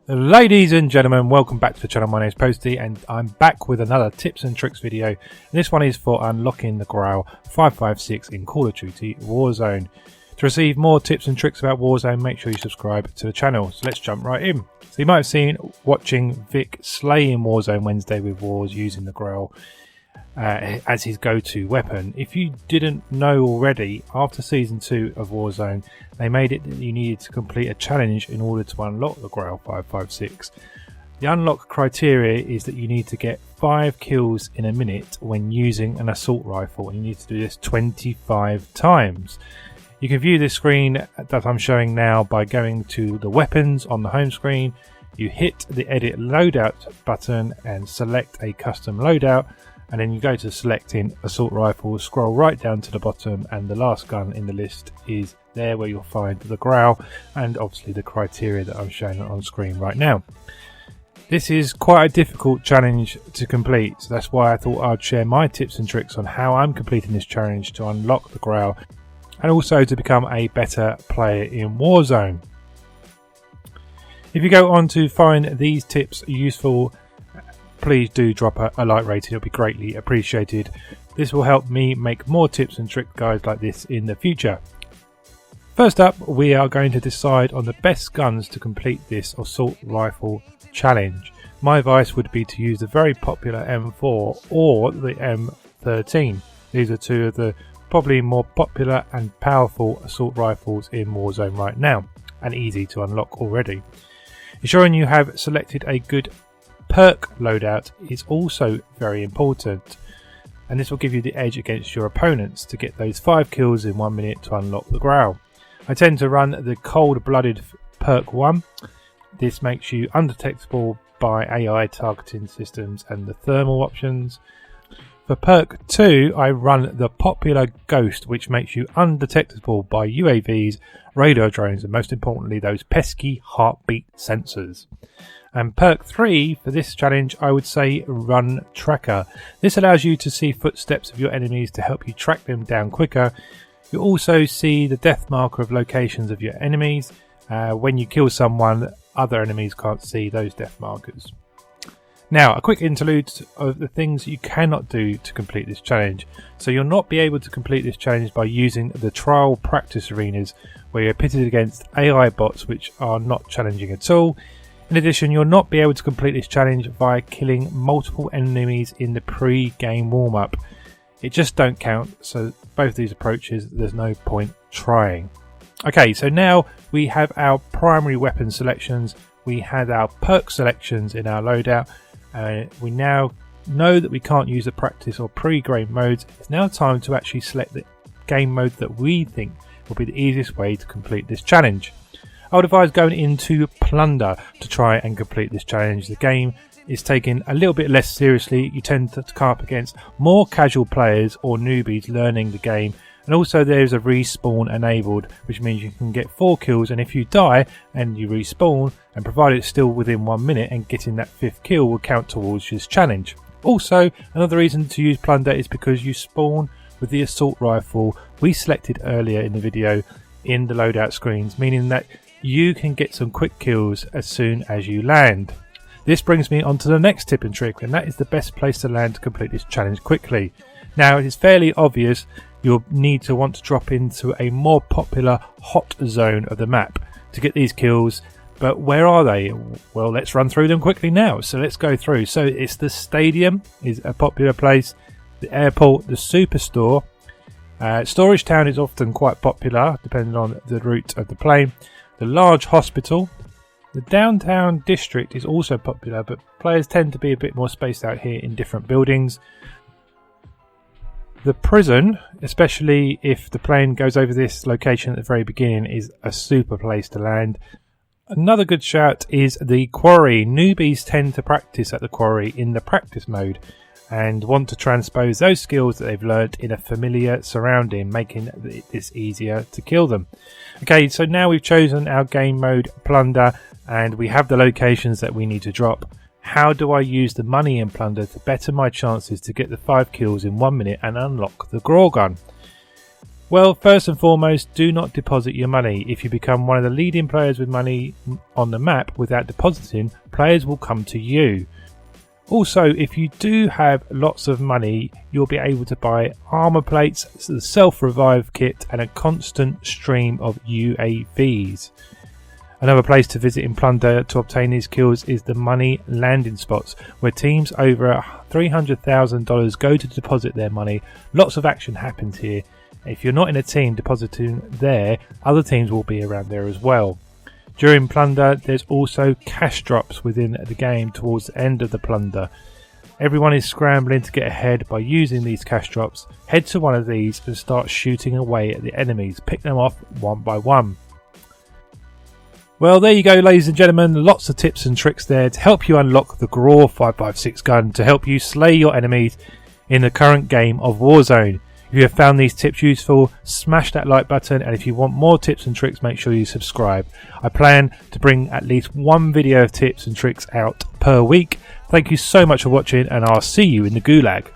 Ladies and gentlemen, welcome back to the channel. My name is Posty and I'm back with another tips and tricks video. And this one is for unlocking the Grau 5.56 in Call of Duty Warzone. To receive more tips and tricks about Warzone, make sure you subscribe to the channel. So let's jump right in. So you might have seen watching Vic slay in Warzone Wednesday with Wars using the Grau as his go-to weapon. If you didn't know already, after Season 2 of Warzone, they made it that you needed to complete a challenge in order to unlock the Grau 5.56. The unlock criteria is that you need to get 5 kills in a minute when using an assault rifle, and you need to do this 25 times. You can view this screen that I'm showing now by going to the weapons on the home screen. You hit the edit loadout button and select a custom loadout, and then you go to selecting assault rifle, scroll right down to the bottom, and the last gun in the list is there where you'll find the Grau and obviously the criteria that I'm showing on screen right now. This is quite a difficult challenge to complete, so that's why I thought I'd share my tips and tricks on how I'm completing this challenge to unlock the Grau and also to become a better player in Warzone. If you go on to find these tips useful, please do drop a like rating, it'll be greatly appreciated. This will help me make more tips and trick guides like this in the future. First up, we are going to decide on the best guns to complete this assault rifle challenge. My advice would be to use the very popular M4 or the M13. These are two of the probably more popular and powerful assault rifles in Warzone right now, and easy to unlock already. Ensuring you have selected a good perk loadout is also very important, and this will give you the edge against your opponents to get those 5 kills in 1 minute to unlock the Grau. I tend to run the cold-blooded perk 1. This makes you undetectable by AI targeting systems and the thermal options. For perk 2, I run the popular Ghost, which makes you undetectable by UAVs, radar drones, and most importantly those pesky heartbeat sensors. And perk 3 for this challenge, I would say Run Tracker. This allows you to see footsteps of your enemies to help you track them down quicker. You also see the death marker of locations of your enemies. When you kill someone, other enemies can't see those death markers. Now, a quick interlude of the things you cannot do to complete this challenge. So you'll not be able to complete this challenge by using the trial practice arenas where you're pitted against AI bots which are not challenging at all. In addition, you'll not be able to complete this challenge via killing multiple enemies in the pre-game warm-up. It just don't count, so both these approaches, there's no point trying. Okay, so now we have our primary weapon selections, we had our perk selections in our loadout, we now know that we can't use the practice or pre-game modes. It's now time to actually select the game mode that we think will be the easiest way to complete this challenge. I would advise going into Plunder to try and complete this challenge. The game is taken a little bit less seriously. You tend to come up against more casual players or newbies learning the game, and also there's a respawn enabled, which means you can get 4 kills, and if you die and you respawn, and provided it's still within 1 minute and getting that 5th kill will count towards this challenge. Also, another reason to use Plunder is because you spawn with the assault rifle we selected earlier in the video in the loadout screens, meaning that you can get some quick kills as soon as you land. This brings me on to the next tip and trick, and that is the best place to land to complete this challenge quickly. Now, it is fairly obvious you'll need to want to drop into a more popular hot zone of the map to get these kills, but where are they? Well, let's run through them quickly now. So let's go through. So it's the stadium is a popular place, the airport, the superstore, Storage Town is often quite popular depending on the route of the plane, the large hospital. The downtown district is also popular, but players tend to be a bit more spaced out here in different buildings. The prison, especially if the plane goes over this location at the very beginning, is a super place to land. Another good shout is the quarry. Newbies tend to practice at the quarry in the practice mode and want to transpose those skills that they've learnt in a familiar surrounding, making this easier to kill them. Okay, so now we've chosen our game mode, Plunder, and we have the locations that we need to drop. How do I use the money in Plunder to better my chances to get the 5 kills in 1 minute and unlock the Grau gun? Well, first and foremost, do not deposit your money. If you become one of the leading players with money on the map without depositing, players will come to you. Also, if you do have lots of money, you'll be able to buy armor plates, the self-revive kit, and a constant stream of UAVs. Another place to visit in Plunder to obtain these kills is the money landing spots, where teams over $300,000 go to deposit their money. Lots of action happens here. If you're not in a team depositing there, other teams will be around there as well. During Plunder, there's also cash drops within the game towards the end of the Plunder. Everyone is scrambling to get ahead by using these cash drops. Head to one of these and start shooting away at the enemies. Pick them off one by one. Well, there you go, ladies and gentlemen. Lots of tips and tricks there to help you unlock the Grau 5.56 gun to help you slay your enemies in the current game of Warzone. If you have found these tips useful, smash that like button, and if you want more tips and tricks, make sure you subscribe. I plan to bring at least one video of tips and tricks out per week. Thank you so much for watching, and I'll see you in the Gulag.